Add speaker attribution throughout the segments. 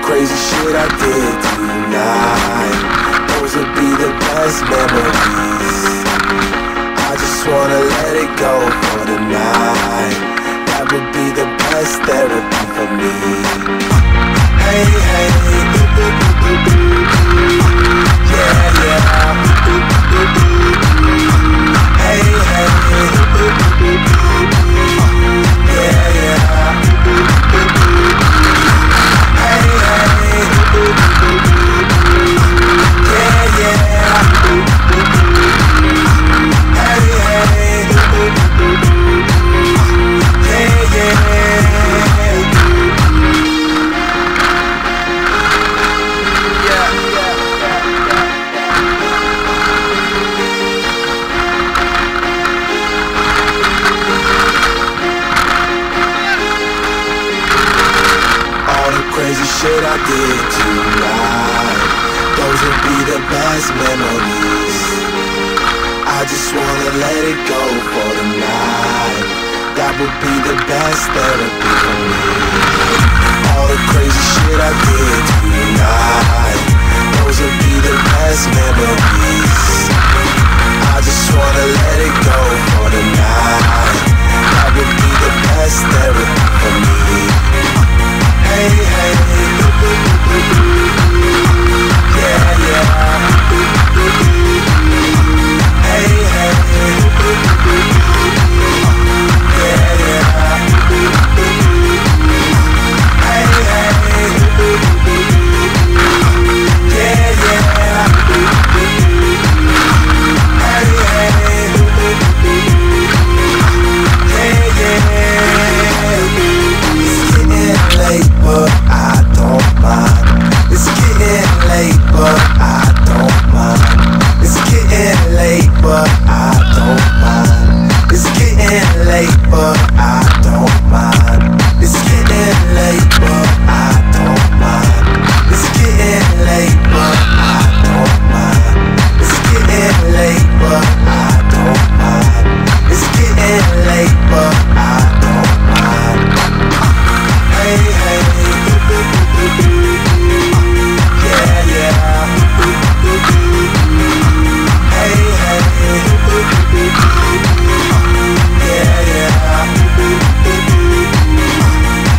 Speaker 1: crazy shit I did tonight, those would be the best memories. I just wanna let it go for the night. That would be the best therapy for me. Hey, hey, yeah, yeah. Hey, hey, yeah, yeah. Hey, hey, yeah, yeah. Hey, hey, yeah, yeah. Crazy shit I did tonight, those would be the best memories. I just wanna let it go for the night. That would be the best therapy for me. All the crazy shit I did tonight, those would be the best memories. I just wanna let it go for the night. That would be the best therapy for me. Hey, hey, yeah, yeah. Hey, hey, yeah, yeah. Hey, hey, yeah, yeah. Hey, hey, yeah, yeah. It's getting late, but I don't mind. It's getting late, but I don't mind. It's getting late, but I don't mind. It's getting late, but I don't mind. It's getting late, but I don't mind. It's getting late, but I don't mind. It's getting late, but I don't mind. It's getting late, but I don't mind. Hey, hey, yeah, yeah. Hey, hey, yeah, yeah.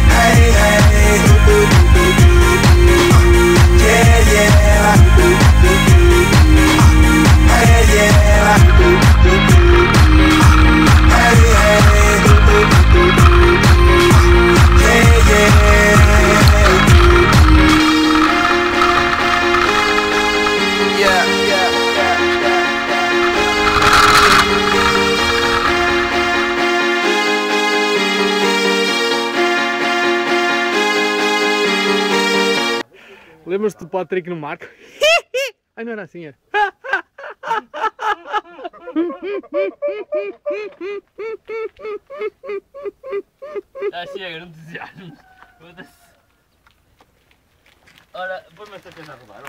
Speaker 1: Hey, hey, yeah, yeah. Hey, yeah. Hey, hey, yeah, yeah.
Speaker 2: Lembras-te do Patrick no Marco? Ai, não era assim, era.
Speaker 3: Já chega, não entusiasmo. Ora, põe-me esta coisa a rodar.